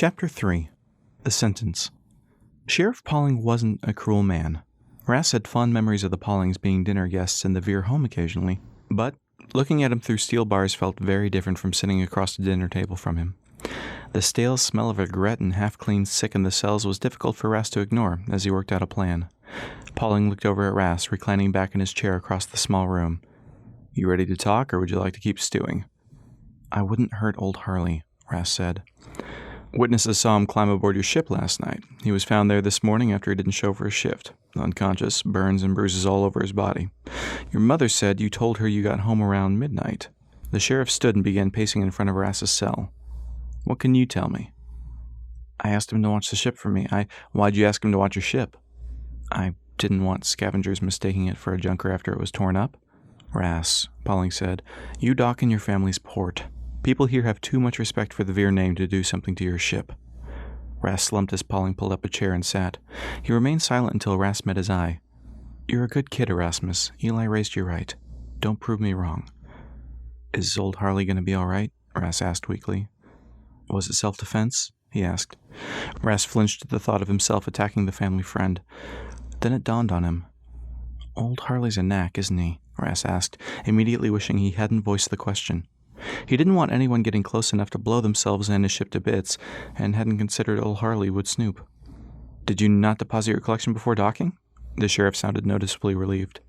Chapter 3. The Sentence. Sheriff Pauling wasn't a cruel man. Rass had fond memories of the Paulings being dinner guests in the Veer home occasionally, but looking at him through steel bars felt very different from sitting across the dinner table from him. The stale smell of regret and half-clean sick in the cells was difficult for Rass to ignore as he worked out a plan. Pauling looked over at Rass, reclining back in his chair across the small room. "You ready to talk, or would you like to keep stewing?" "I wouldn't hurt old Harley," Rass said. "Witnesses saw him climb aboard your ship last night. He was found there this morning after he didn't show for his shift. Unconscious, burns and bruises all over his body. Your mother said you told her you got home around midnight." The sheriff stood and began pacing in front of Rass's cell. "What can you tell me?" "I asked him to watch the ship for me. Why'd you ask him to watch your ship?" "I didn't want scavengers mistaking it for a junker after it was torn up." "Rass," Pauling said, "you dock in your family's port. People here have too much respect for the Veer name to do something to your ship." Rass slumped as Pauling pulled up a chair and sat. He remained silent until Rass met his eye. "You're a good kid, Erasmus. Eli raised you right. Don't prove me wrong." "Is old Harley going to be all right?" Rass asked weakly. "Was it self-defense?" he asked. Rass flinched at the thought of himself attacking the family friend. Then it dawned on him. "Old Harley's a knack, isn't he?" Rass asked, immediately wishing he hadn't voiced the question. He didn't want anyone getting close enough to blow themselves and his ship to bits, and hadn't considered old Harley would snoop. "Did you not deposit your collection before docking?" The sheriff sounded noticeably relieved.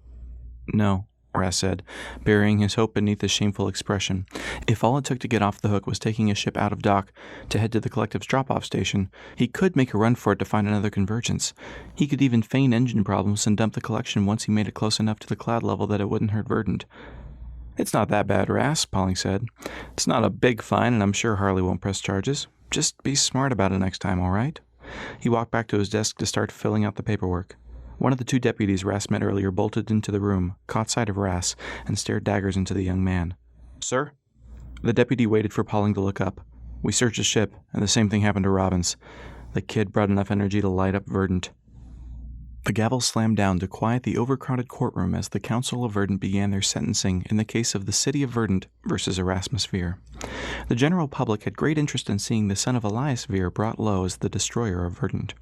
"No," Rass said, burying his hope beneath his shameful expression. If all it took to get off the hook was taking his ship out of dock to head to the collective's drop-off station, he could make a run for it to find another convergence. He could even feign engine problems and dump the collection once he made it close enough to the cloud level that it wouldn't hurt Verdant. "It's not that bad, Rass," Pauling said. "It's not a big fine, and I'm sure Harley won't press charges. Just be smart about it next time, all right?" He walked back to his desk to start filling out the paperwork. One of the two deputies Rass met earlier bolted into the room, caught sight of Rass, and stared daggers into the young man. "Sir?" The deputy waited for Pauling to look up. "We searched the ship, and the same thing happened to Robbins. The kid brought enough energy to light up Verdant." The gavel slammed down to quiet the overcrowded courtroom as the Council of Verdant began their sentencing in the case of the City of Verdant versus Erasmus Veer. The general public had great interest in seeing the son of Elias Veer brought low as the destroyer of Verdant.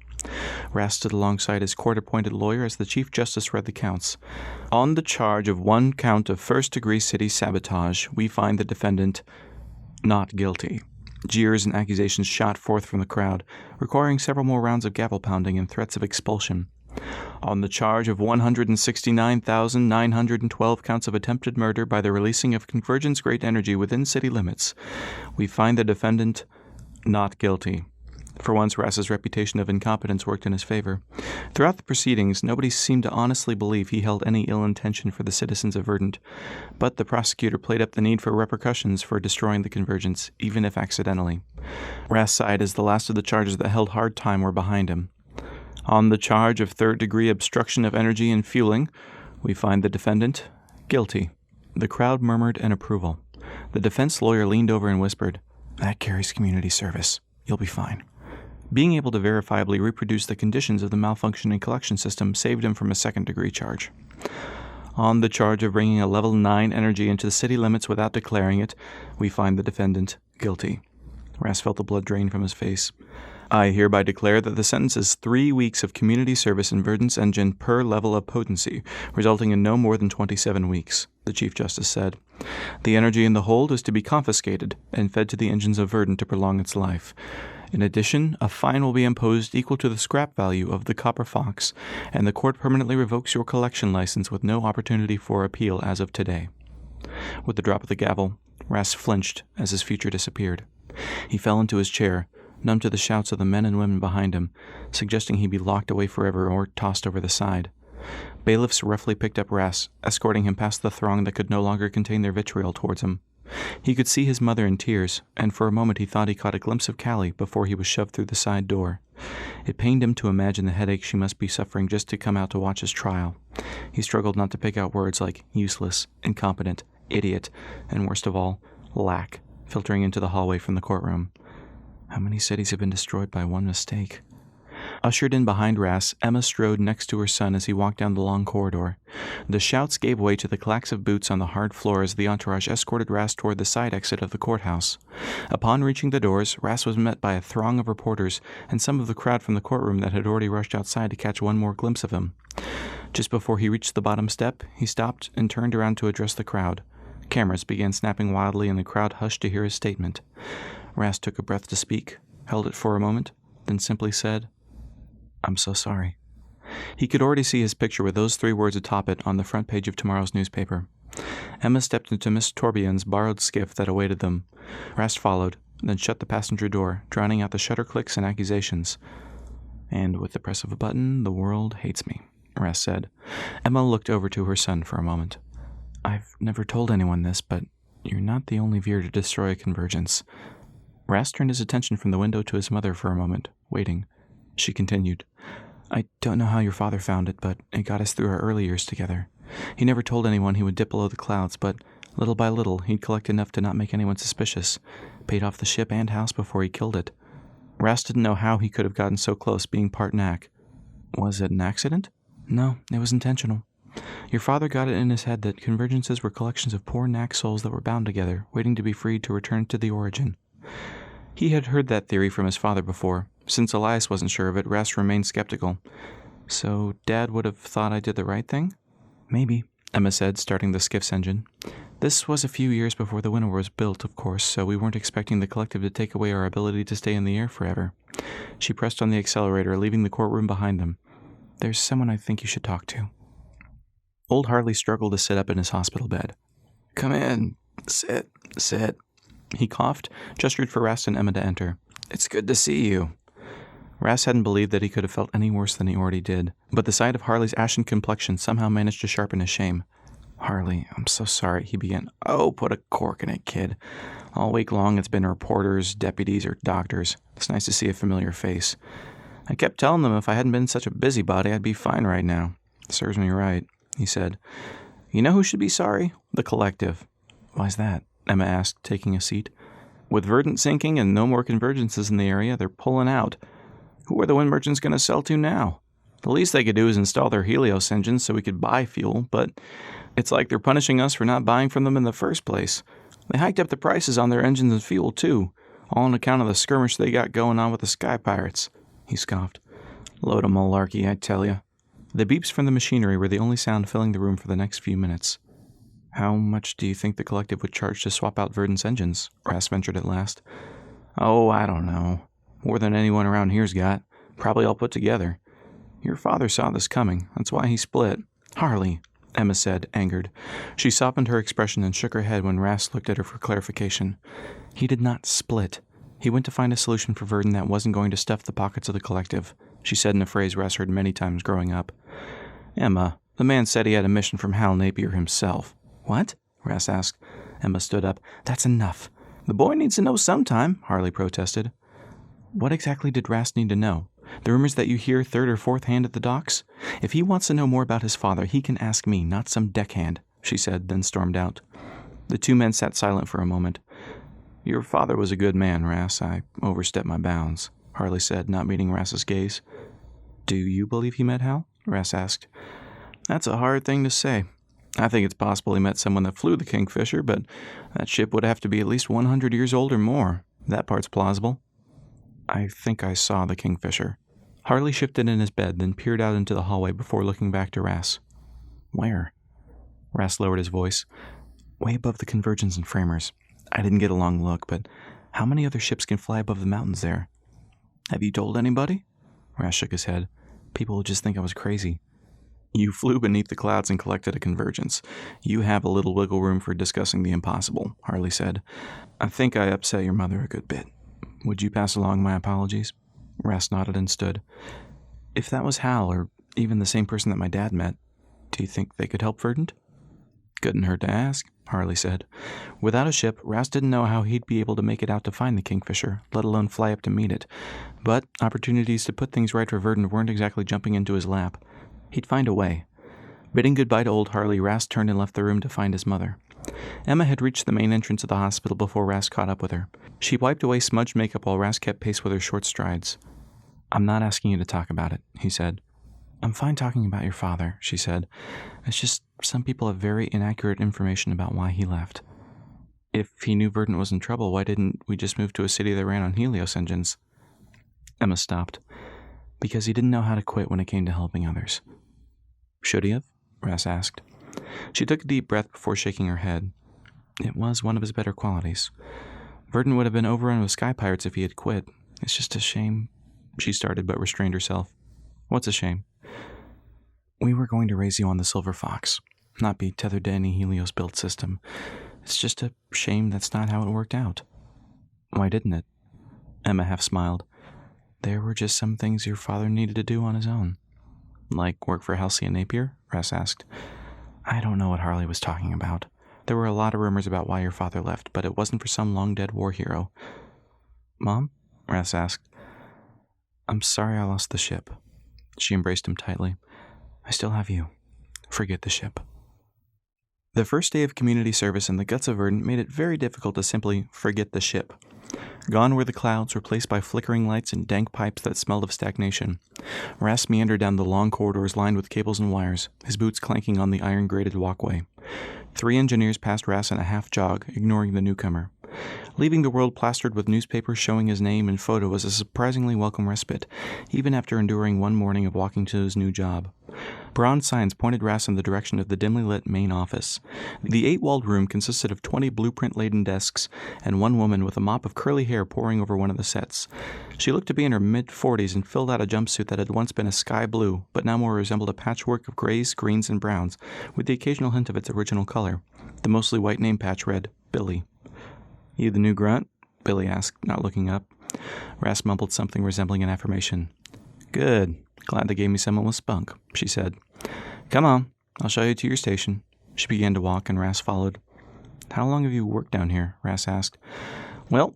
Rass stood alongside his court-appointed lawyer as the Chief Justice read the counts. "On the charge of one count of first-degree city sabotage, we find the defendant not guilty." Jeers and accusations shot forth from the crowd, requiring several more rounds of gavel-pounding and threats of expulsion. "On the charge of 169,912 counts of attempted murder by the releasing of convergence-grade energy within city limits, we find the defendant not guilty." For once, Rass's reputation of incompetence worked in his favor. Throughout the proceedings, nobody seemed to honestly believe he held any ill intention for the citizens of Verdant, but the prosecutor played up the need for repercussions for destroying the convergence, even if accidentally. Rass sighed as the last of the charges that held hard time were behind him. "On the charge of third-degree obstruction of energy and fueling, we find the defendant guilty." The crowd murmured in approval. The defense lawyer leaned over and whispered, "That carries community service. You'll be fine." Being able to verifiably reproduce the conditions of the malfunctioning collection system saved him from a second-degree charge. "On the charge of bringing a level 9 energy into the city limits without declaring it, we find the defendant guilty." Rass felt the blood drain from his face. "I hereby declare that the sentence is 3 weeks of community service in Verdant's engine per level of potency, resulting in no more than 27 weeks, the Chief Justice said. "The energy in the hold is to be confiscated and fed to the engines of Verdant to prolong its life. In addition, a fine will be imposed equal to the scrap value of the Copper Fox, and the court permanently revokes your collection license with no opportunity for appeal as of today." With the drop of the gavel, Rass flinched as his future disappeared. He fell into his chair, numb to the shouts of the men and women behind him, suggesting he be locked away forever or tossed over the side. Bailiffs roughly picked up Rass, escorting him past the throng that could no longer contain their vitriol towards him. He could see his mother in tears, and for a moment he thought he caught a glimpse of Callie before he was shoved through the side door. It pained him to imagine the headache she must be suffering just to come out to watch his trial. He struggled not to pick out words like useless, incompetent, idiot, and worst of all, lack, filtering into the hallway from the courtroom. How many cities have been destroyed by one mistake? Ushered in behind Ras, Emma strode next to her son as he walked down the long corridor. The shouts gave way to the clacks of boots on the hard floor as the entourage escorted Ras toward the side exit of the courthouse. Upon reaching the doors, Ras was met by a throng of reporters and some of the crowd from the courtroom that had already rushed outside to catch one more glimpse of him. Just before he reached the bottom step, he stopped and turned around to address the crowd. Cameras began snapping wildly and the crowd hushed to hear his statement. Ras took a breath to speak, held it for a moment, then simply said, "I'm so sorry." He could already see his picture with those 3 words atop it on the front page of tomorrow's newspaper. Emma stepped into Miss Torbien's borrowed skiff that awaited them. Ras followed, then shut the passenger door, drowning out the shutter clicks and accusations. "And with the press of a button, the world hates me," Ras said. Emma looked over to her son for a moment. "I've never told anyone this, but you're not the only Veer to destroy a convergence." Ras turned his attention from the window to his mother for a moment, waiting. She continued, "I don't know how your father found it, but it got us through our early years together. He never told anyone he would dip below the clouds, but little by little he'd collect enough to not make anyone suspicious, paid off the ship and house before he killed it." Ras didn't know how he could have gotten so close, being part knack. "Was it an accident?" "No, it was intentional. Your father got it in his head that convergences were collections of poor knack souls that were bound together, waiting to be freed to return to the origin." He had heard that theory from his father before. Since Elias wasn't sure of it, Ras remained skeptical. "So Dad would have thought I did the right thing?" "Maybe," Emma said, starting the skiff's engine. "This was a few years before the winter was built, of course, so we weren't expecting the collective to take away our ability to stay in the air forever." She pressed on the accelerator, leaving the courtroom behind them. "There's someone I think you should talk to." Old Harley struggled to sit up in his hospital bed. "Come in. Sit. He coughed, gestured for Ras and Emma to enter. "It's good to see you." Ras hadn't believed that he could have felt any worse than he already did, but the sight of Harley's ashen complexion somehow managed to sharpen his shame. "Harley, I'm so sorry," he began. "Oh, put a cork in it, kid. All week long it's been reporters, deputies, or doctors. It's nice to see a familiar face. I kept telling them if I hadn't been such a busybody, I'd be fine right now. Serves me right," he said. "You know who should be sorry? The collective." "Why's that?" Emma asked, taking a seat. "With Verdant sinking and no more convergences in the area, they're pulling out. Who are the wind merchants going to sell to now? The least they could do is install their Helios engines so we could buy fuel, but it's like they're punishing us for not buying from them in the first place. They hiked up the prices on their engines and fuel, too, all on account of the skirmish they got going on with the Sky Pirates," he scoffed. "Load of malarkey, I tell you." The beeps from the machinery were the only sound filling the room for the next few minutes. "How much do you think the collective would charge to swap out Verdant's engines?" Ras ventured at last. "Oh, I don't know. More than anyone around here's got. Probably all put together. Your father saw this coming. That's why he split." "Harley," Emma said, angered. She softened her expression and shook her head when Ras looked at her for clarification. "He did not split. He went to find a solution for Verdant that wasn't going to stuff the pockets of the collective," she said in a phrase Ras heard many times growing up. "Emma, the man said he had a mission from Hal Napier himself." "What?" Ras asked. Emma stood up. "That's enough." "The boy needs to know sometime," Harley protested. "What exactly did Ras need to know? The rumors that you hear third or fourth hand at the docks? If he wants to know more about his father, he can ask me, not some deckhand," she said, then stormed out. The 2 men sat silent for a moment. "Your father was a good man, Ras. I overstepped my bounds," Harley said, not meeting Ras's gaze. "Do you believe he met Hal?" Ras asked. "That's a hard thing to say. I think it's possible he met someone that flew the Kingfisher, but that ship would have to be at least 100 years old or more. That part's plausible." "I think I saw the Kingfisher." Harley shifted in his bed, then peered out into the hallway before looking back to Ras. "Where?" Ras lowered his voice. "Way above the convergence and framers. I didn't get a long look, but how many other ships can fly above the mountains there?" "Have you told anybody?" Ras shook his head. "People will just think I was crazy." "You flew beneath the clouds and collected a convergence. You have a little wiggle room for discussing the impossible," Harley said. "I think I upset your mother a good bit. Would you pass along my apologies?" Ras nodded and stood. "If that was Hal, or even the same person that my dad met, do you think they could help Verdant?" "Couldn't hurt to ask," Harley said. Without a ship, Ras didn't know how he'd be able to make it out to find the Kingfisher, let alone fly up to meet it. But opportunities to put things right for Verdant weren't exactly jumping into his lap. He'd find a way. Bidding goodbye to old Harley, Ras turned and left the room to find his mother. Emma had reached the main entrance of the hospital before Ras caught up with her. She wiped away smudged makeup while Ras kept pace with her short strides. I'm not asking you to talk about it, he said. I'm fine talking about your father, she said. It's just some people have very inaccurate information about why he left. If he knew Verdant was in trouble, why didn't we just move to a city that ran on Helios engines? Emma stopped. Because he didn't know how to quit when it came to helping others. Should he have? Rass asked. She took a deep breath before shaking her head. It was one of his better qualities. Verdant would have been overrun with sky pirates if he had quit. It's just a shame. She started but restrained herself. What's a shame? We were going to raise you on the Silver Fox, not be tethered to any Helios-built system. It's just a shame that's not how it worked out. Why didn't it? Emma half smiled. There were just some things your father needed to do on his own. Like work for Halcyon Napier? Rass asked. I don't know what Harley was talking about. There were a lot of rumors about why your father left, but it wasn't for some long-dead war hero. Mom? Rass asked. I'm sorry I lost the ship. She embraced him tightly. I still have you. Forget the ship. The first day of community service in the guts of Verdant made it very difficult to simply forget the ship. Gone were the clouds, replaced by flickering lights and dank pipes that smelled of stagnation. Rass meandered down the long corridors lined with cables and wires, his boots clanking on the iron-grated walkway. 3 engineers passed Rass in a half-jog, ignoring the newcomer. Leaving the world plastered with newspapers showing his name and photo was a surprisingly welcome respite, even after enduring one morning of walking to his new job. Bronze signs pointed Rass in the direction of the dimly lit main office. The 8-walled room consisted of 20 blueprint-laden desks and one woman with a mop of curly hair poring over one of the sets. She looked to be in her mid-40s and filled out a jumpsuit that had once been a sky blue, but now more resembled a patchwork of grays, greens, and browns, with the occasional hint of its original color. The mostly white name patch read, Billy. You the new grunt? Billy asked, not looking up. Rass mumbled something resembling an affirmation. Good. Glad they gave me someone with spunk, she said. Come on, I'll show you to your station. She began to walk, and Rass followed. How long have you worked down here? Rass asked. Well,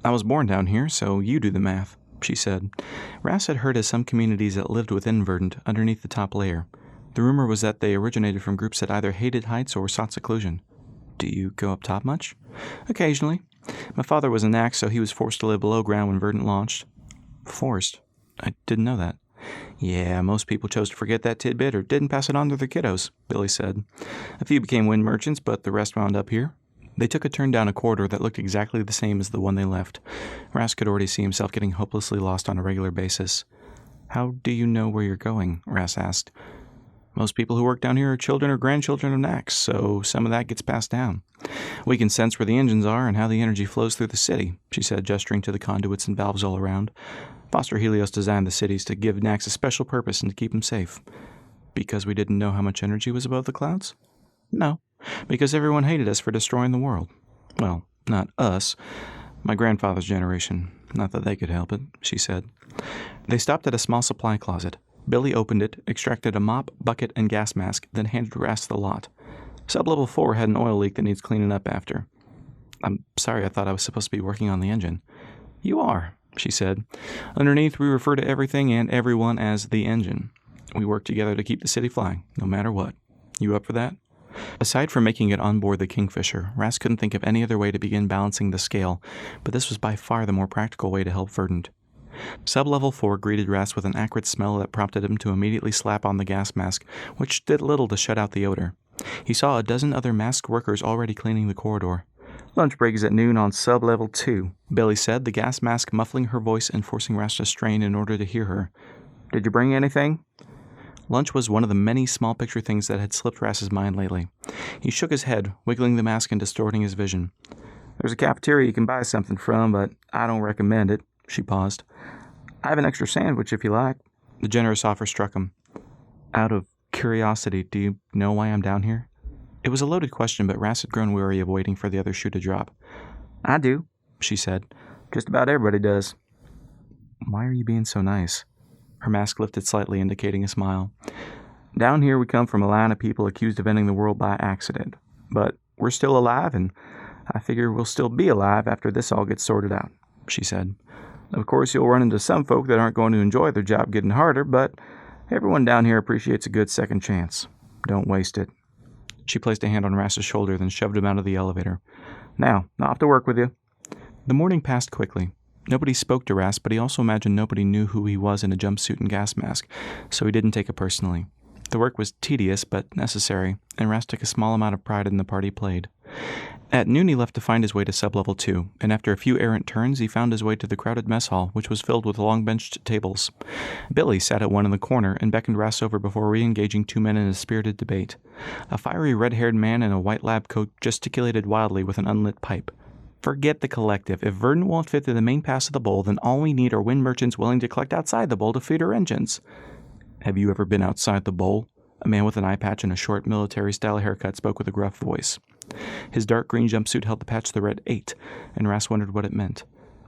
I was born down here, so you do the math, she said. Rass had heard of some communities that lived within Verdant, underneath the top layer. The rumor was that they originated from groups that either hated heights or sought seclusion. Do you go up top much? Occasionally. My father was an axe, so he was forced to live below ground when Verdant launched. Forced? I didn't know that. Yeah, most people chose to forget that tidbit or didn't pass it on to their kiddos, Billy said. A few became wind merchants, but the rest wound up here. They took a turn down a corridor that looked exactly the same as the one they left. Rass could already see himself getting hopelessly lost on a regular basis. How do you know where you're going? Rass asked. Most people who work down here are children or grandchildren of Nax, so some of that gets passed down. We can sense where the engines are and how the energy flows through the city, she said, gesturing to the conduits and valves all around. Foster Helios designed the cities to give Nax a special purpose and to keep them safe. Because we didn't know how much energy was above the clouds? No, because everyone hated us for destroying the world. Well, not us. My grandfather's generation. Not that they could help it, she said. They stopped at a small supply closet. Billy opened it, extracted a mop, bucket, and gas mask, then handed Rass the lot. Sub-level 4 had an oil leak that needs cleaning up after. I'm sorry, I thought I was supposed to be working on the engine. You are, she said. Underneath, we refer to everything and everyone as the engine. We work together to keep the city flying, no matter what. You up for that? Aside from making it on board the Kingfisher, Rass couldn't think of any other way to begin balancing the scale, but this was by far the more practical way to help Verdant. Sub-level 4 greeted Rass with an acrid smell that prompted him to immediately slap on the gas mask, which did little to shut out the odor. He saw a dozen other masked workers already cleaning the corridor. Lunch break is at noon on sub-level 2, Billy said, the gas mask muffling her voice and forcing Rass to strain in order to hear her. Did you bring anything? Lunch was one of the many small picture things that had slipped Rass's mind lately. He shook his head, wiggling the mask and distorting his vision. There's a cafeteria you can buy something from, but I don't recommend it. She paused. I have an extra sandwich if you like. The generous offer struck him. Out of curiosity, do you know why I'm down here? It was a loaded question, but Rass had grown weary of waiting for the other shoe to drop. I do, she said. Just about everybody does. Why are you being so nice? Her mask lifted slightly, indicating a smile. Down here we come from a line of people accused of ending the world by accident. But we're still alive, and I figure we'll still be alive after this all gets sorted out, she said. Of course, you'll run into some folk that aren't going to enjoy their job getting harder, but everyone down here appreciates a good second chance. Don't waste it. She placed a hand on Rass's shoulder, then shoved him out of the elevator. Now, off to work with you. The morning passed quickly. Nobody spoke to Ras, but he also imagined nobody knew who he was in a jumpsuit and gas mask, so he didn't take it personally. The work was tedious but necessary, and Ras took a small amount of pride in the part he played. At noon he left to find his way to Sublevel 2, and after a few errant turns he found his way to the crowded mess hall, which was filled with long-benched tables. Billy sat at one in the corner and beckoned Ras over before re-engaging two men in a spirited debate. A fiery red-haired man in a white lab coat gesticulated wildly with an unlit pipe. "Forget the collective. If Verdant won't fit through the main pass of the bowl, then all we need are wind merchants willing to collect outside the bowl to feed our engines." "Have you ever been outside the bowl?" A man with an eye patch and a short military-style haircut spoke with a gruff voice. His dark green jumpsuit held the patch that read 8, and Ras wondered what it meant.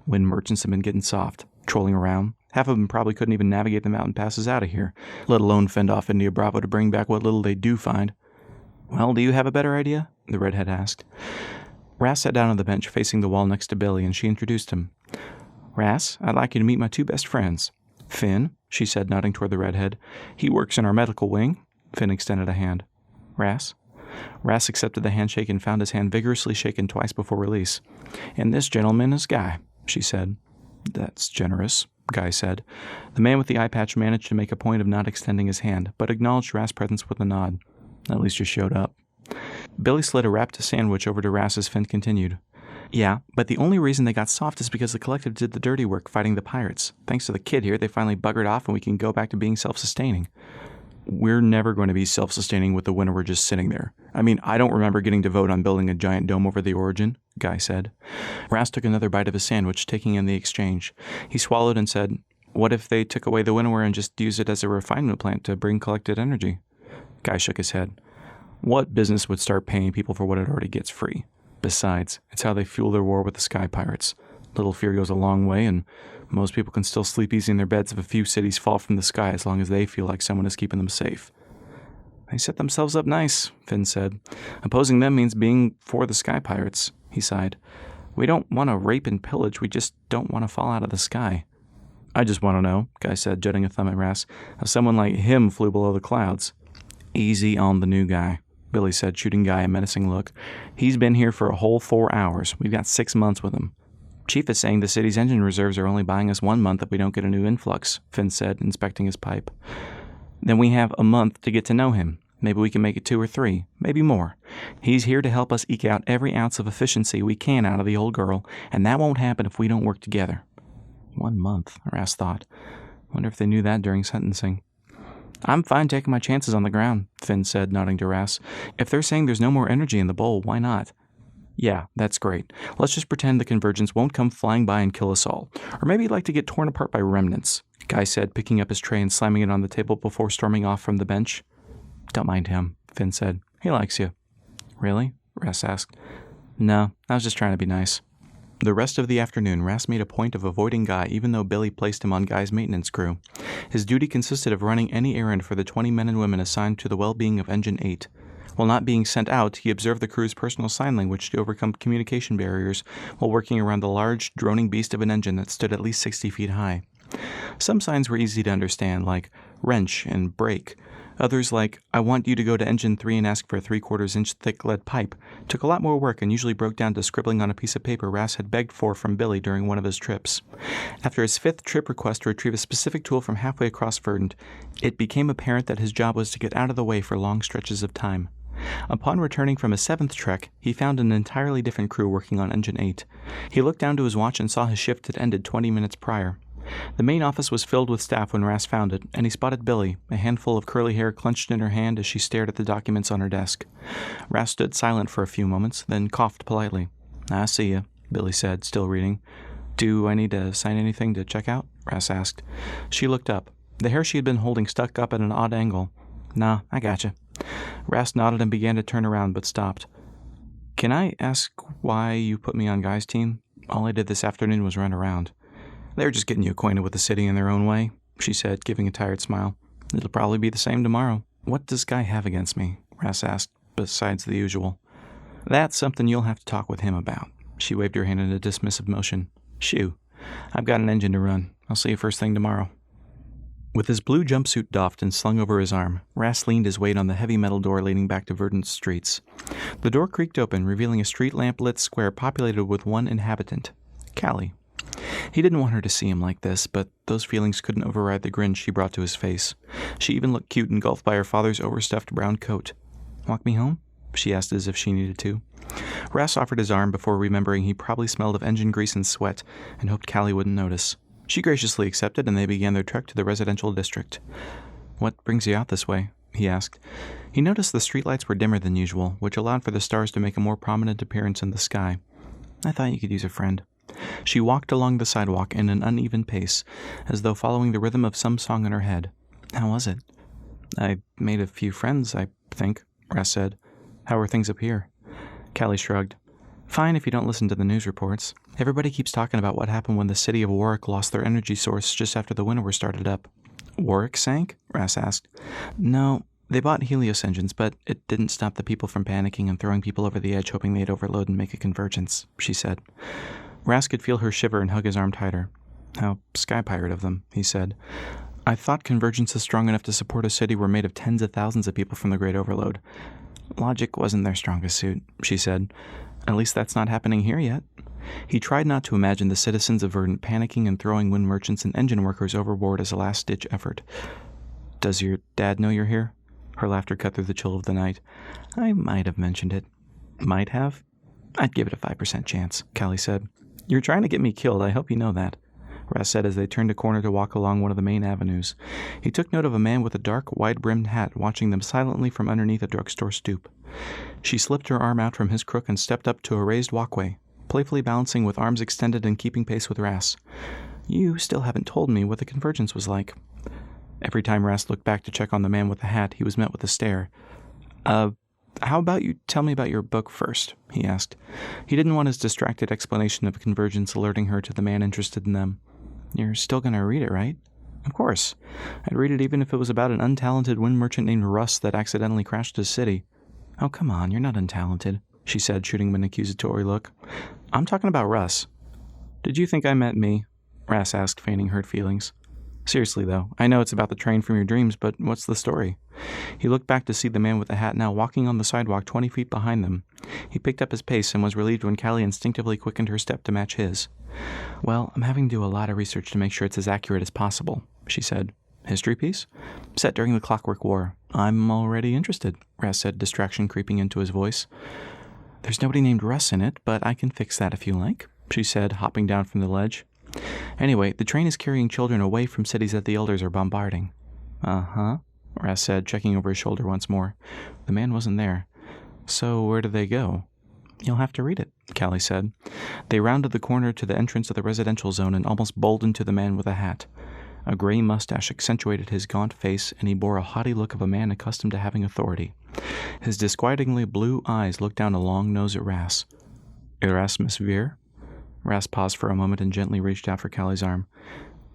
Wind merchants have been getting soft, trolling around. Half of them probably couldn't even navigate the mountain passes out of here, let alone fend off India Bravo to bring back what little they do find. "Well, do you have a better idea?" the redhead asked. Ras sat down on the bench facing the wall next to Billy, and she introduced him. "Ras, I'd like you to meet my two best friends. Finn," she said, nodding toward the redhead. "He works in our medical wing." Finn extended a hand. "Ras?" Ras accepted the handshake and found his hand vigorously shaken twice before release. "And this gentleman is Guy," she said. "That's generous," Guy said. The man with the eye patch managed to make a point of not extending his hand, but acknowledged Ras' presence with a nod. "At least you showed up." Billy slid a wrapped sandwich over to Ras as Finn continued. "Yeah, but the only reason they got soft is because the collective did the dirty work fighting the pirates. Thanks to the kid here, they finally buggered off and we can go back to being self-sustaining." "We're never going to be self-sustaining with the winter just sitting there. I mean, I don't remember getting to vote on building a giant dome over the origin," Guy said. Ras took another bite of his sandwich, taking in the exchange. He swallowed and said, "What if they took away the winter and just used it as a refinement plant to bring collected energy?" Guy shook his head. "What business would start paying people for what it already gets free? Besides, it's how they fuel their war with the sky pirates. Little fear goes a long way, and most people can still sleep easy in their beds if a few cities fall from the sky as long as they feel like someone is keeping them safe." "They set themselves up nice," Finn said. "Opposing them means being for the sky pirates," he sighed. "We don't want to rape and pillage, we just don't want to fall out of the sky." "I just want to know," Guy said, jutting a thumb at Ras, "how someone like him flew below the clouds." "Easy on the new guy," Billy said, shooting Guy a menacing look. "He's been here for a whole 4 hours. We've got 6 months with him." "Chief is saying the city's engine reserves are only buying us 1 month if we don't get a new influx," Finn said, inspecting his pipe. "Then we have a month to get to know him. Maybe we can make it 2 or 3, maybe more. He's here to help us eke out every ounce of efficiency we can out of the old girl, and that won't happen if we don't work together." 1 month, Ras thought. Wonder if they knew that during sentencing. "I'm fine taking my chances on the ground," Finn said, nodding to Ras. "If they're saying there's no more energy in the bowl, why not?" "Yeah, that's great. Let's just pretend the convergence won't come flying by and kill us all. Or maybe you'd like to get torn apart by remnants," Guy said, picking up his tray and slamming it on the table before storming off from the bench. "Don't mind him," Finn said. "He likes you." "Really?" Ras asked. "No, I was just trying to be nice." The rest of the afternoon, Ras made a point of avoiding Guy even though Billy placed him on Guy's maintenance crew. His duty consisted of running any errand for the 20 men and women assigned to the well-being of Engine 8. While not being sent out, he observed the crew's personal sign language to overcome communication barriers while working around the large, droning beast of an engine that stood at least 60 feet high. Some signs were easy to understand, like wrench and brake. Others, like, "I want you to go to Engine 3 and ask for a 3/4 inch thick lead pipe," took a lot more work and usually broke down to scribbling on a piece of paper Ras had begged for from Billy during one of his trips. After his 5th trip request to retrieve a specific tool from halfway across Verdant, it became apparent that his job was to get out of the way for long stretches of time. Upon returning from his 7th trek, he found an entirely different crew working on Engine 8. He looked down to his watch and saw his shift had ended 20 minutes prior. The main office was filled with staff when Ras found it, and he spotted Billy, a handful of curly hair clenched in her hand as she stared at the documents on her desk. Ras stood silent for a few moments, then coughed politely. "I see you," Billy said, still reading. "Do I need to sign anything to check out?" Ras asked. She looked up. The hair she had been holding stuck up at an odd angle. "Nah, I gotcha." Ras nodded and began to turn around, but stopped. "Can I ask why you put me on Guy's team? All I did this afternoon was run around." "They're just getting you acquainted with the city in their own way," she said, giving a tired smile. "It'll probably be the same tomorrow." "What does Guy have against me?" Ras asked, besides the usual. "That's something you'll have to talk with him about." She waved her hand in a dismissive motion. "Shoo. I've got an engine to run. I'll see you first thing tomorrow." With his blue jumpsuit doffed and slung over his arm, Ras leaned his weight on the heavy metal door leading back to Verdant's streets. The door creaked open, revealing a street lamp-lit square populated with one inhabitant, Callie. He didn't want her to see him like this, but those feelings couldn't override the grin she brought to his face. She even looked cute engulfed by her father's overstuffed brown coat. "Walk me home?" she asked as if she needed to. Ras offered his arm before remembering he probably smelled of engine grease and sweat and hoped Callie wouldn't notice. She graciously accepted, and they began their trek to the residential district. "What brings you out this way?" he asked. He noticed the streetlights were dimmer than usual, which allowed for the stars to make a more prominent appearance in the sky. "I thought you could use a friend." She walked along the sidewalk in an uneven pace, as though following the rhythm of some song in her head. "How was it?" "I made a few friends, I think," Ras said. "How are things up here?" Callie shrugged. "Fine if you don't listen to the news reports. Everybody keeps talking about what happened when the city of Warwick lost their energy source just after the winter started up." "Warwick sank?" Ras asked. "No, they bought Helios engines, but it didn't stop the people from panicking and throwing people over the edge hoping they'd overload and make a convergence," she said. Ras could feel her shiver and hug his arm tighter. "How sky pirate of them," he said. "I thought convergences strong enough to support a city were made of tens of thousands of people from the Great Overload." "Logic wasn't their strongest suit," she said. "At least that's not happening here yet." He tried not to imagine the citizens of Verdant panicking and throwing wind merchants and engine workers overboard as a last-ditch effort. "Does your dad know you're here?" Her laughter cut through the chill of the night. "I might have mentioned it." "Might have?" "I'd give it a 5% chance," Callie said. "You're trying to get me killed, I hope you know that," Ras said as they turned a corner to walk along one of the main avenues. He took note of a man with a dark, wide-brimmed hat watching them silently from underneath a drugstore stoop. She slipped her arm out from his crook and stepped up to a raised walkway, playfully balancing with arms extended and keeping pace with Ras. "You still haven't told me what the convergence was like." Every time Ras looked back to check on the man with the hat, he was met with a stare. How about you tell me about your book first?" he asked. He didn't want his distracted explanation of convergence alerting her to the man interested in them. "You're still going to read it, right?" "Of course. I'd read it even if it was about an untalented wind merchant named Russ that accidentally crashed his city." "Oh, come on, you're not untalented," she said, shooting him an accusatory look. "I'm talking about Russ." "Did you think I meant me?" Ras asked, feigning hurt feelings. "Seriously, though, I know it's about the train from your dreams, but what's the story?" He looked back to see the man with the hat now walking on the sidewalk 20 feet behind them. He picked up his pace and was relieved when Callie instinctively quickened her step to match his. "Well, I'm having to do a lot of research to make sure it's as accurate as possible," she said. "History piece?" "Set during the Clockwork War." "I'm already interested," Ras said, distraction creeping into his voice. "There's nobody named Russ in it, but I can fix that if you like," she said, hopping down from the ledge. "Anyway, the train is carrying children away from cities that the elders are bombarding." "Uh-huh," Ras said, checking over his shoulder once more. The man wasn't there. "So where do they go?" "You'll have to read it," Callie said. They rounded the corner to the entrance of the residential zone and almost bowled into the man with a hat. A gray mustache accentuated his gaunt face, and he bore a haughty look of a man accustomed to having authority. His disquietingly blue eyes looked down a long nose at Ras. "Erasmus Veer?" Ras paused for a moment and gently reached out for Callie's arm.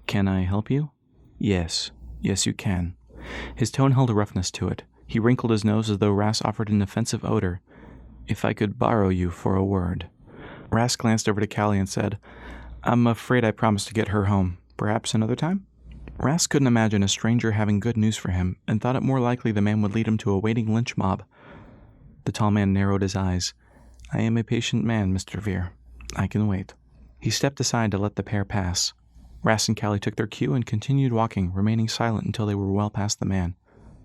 "Can I help you?" "Yes. Yes, you can." His tone held a roughness to it. He wrinkled his nose as though Ras offered an offensive odor. "If I could borrow you for a word." Ras glanced over to Callie and said, "I'm afraid I promised to get her home. Perhaps another time?" Ras couldn't imagine a stranger having good news for him, and thought it more likely the man would lead him to a waiting lynch mob. The tall man narrowed his eyes. "I am a patient man, Mr. Veer. I can wait." He stepped aside to let the pair pass. Ras and Callie took their cue and continued walking, remaining silent until they were well past the man.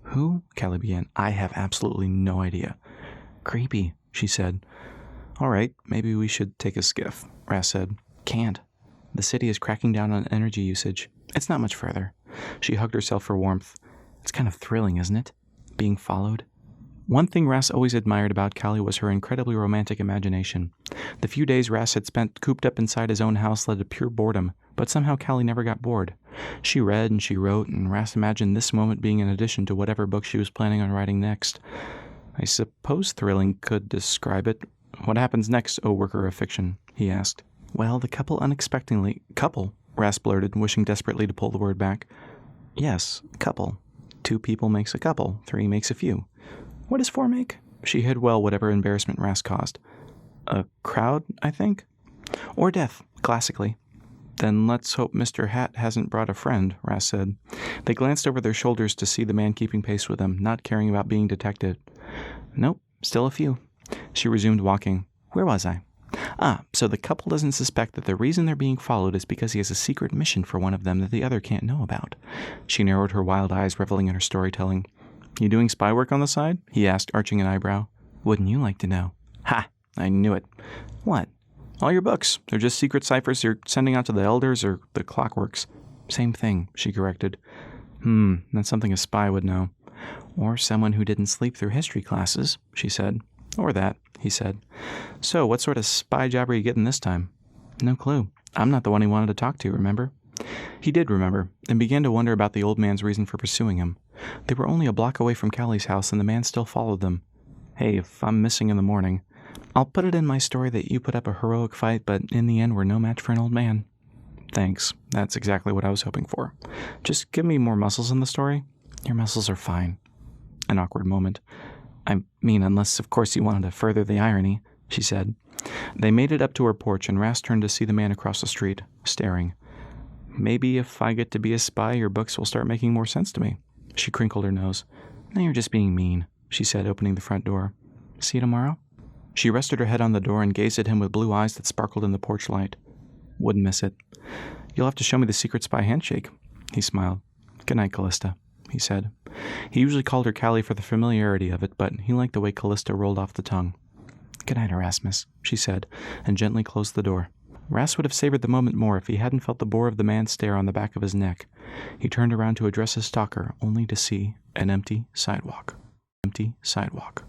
"Who?" Callie began. "I have absolutely no idea." "Creepy," she said. "All right, maybe we should take a skiff," Ras said. "Can't. The city is cracking down on energy usage. It's not much further." She hugged herself for warmth. "It's kind of thrilling, isn't it? Being followed." One thing Ras always admired about Callie was her incredibly romantic imagination. The few days Ras had spent cooped up inside his own house led to pure boredom, but somehow Callie never got bored. She read and she wrote, and Ras imagined this moment being an addition to whatever book she was planning on writing next. "I suppose thrilling could describe it. What happens next, O worker of fiction?" he asked. "Well, the couple unexpectedly—" "Couple?" Ras blurted, wishing desperately to pull the word back. "Yes, couple. 2 people makes a couple, 3 makes a few. What does 4 make?" She hid well whatever embarrassment Ras caused. "A crowd, I think. Or death, classically." "Then let's hope Mr. Hat hasn't brought a friend," Ras said. They glanced over their shoulders to see the man keeping pace with them, not caring about being detected. "Nope, still a few." She resumed walking. "Where was I?" So the couple doesn't suspect that the reason they're being followed is because he has a secret mission for one of them that the other can't know about. She narrowed her wild eyes, reveling in her storytelling. You doing spy work on the side? He asked, arching an eyebrow. Wouldn't you like to know? Ha! I knew it. What? All your books. They're just secret ciphers you're sending out to the elders or the Clockworks. Same thing, she corrected. That's something a spy would know. Or someone who didn't sleep through history classes, she said. Or that, he said. So, what sort of spy job are you getting this time? No clue. I'm not the one he wanted to talk to, remember? He did remember, and began to wonder about the old man's reason for pursuing him. They were only a block away from Callie's house, and the man still followed them. Hey, if I'm missing in the morning, I'll put it in my story that you put up a heroic fight, but in the end we're no match for an old man. Thanks. That's exactly what I was hoping for. Just give me more muscles in the story. Your muscles are fine. An awkward moment. I mean, unless, of course, you wanted to further the irony, she said. They made it up to her porch, and Ras turned to see the man across the street, staring. Maybe if I get to be a spy, your books will start making more sense to me. She crinkled her nose. Now you're just being mean, she said, opening the front door. See you tomorrow? She rested her head on the door and gazed at him with blue eyes that sparkled in the porch light. Wouldn't miss it. You'll have to show me the secret spy handshake. He smiled. Good night, Callista, he said. He usually called her Callie for the familiarity of it, but he liked the way Callista rolled off the tongue. Good night, Erasmus, she said, and gently closed the door. Ras would have savored the moment more if he hadn't felt the bore of the man's stare on the back of his neck. He turned around to address his stalker, only to see an empty sidewalk. Empty sidewalk.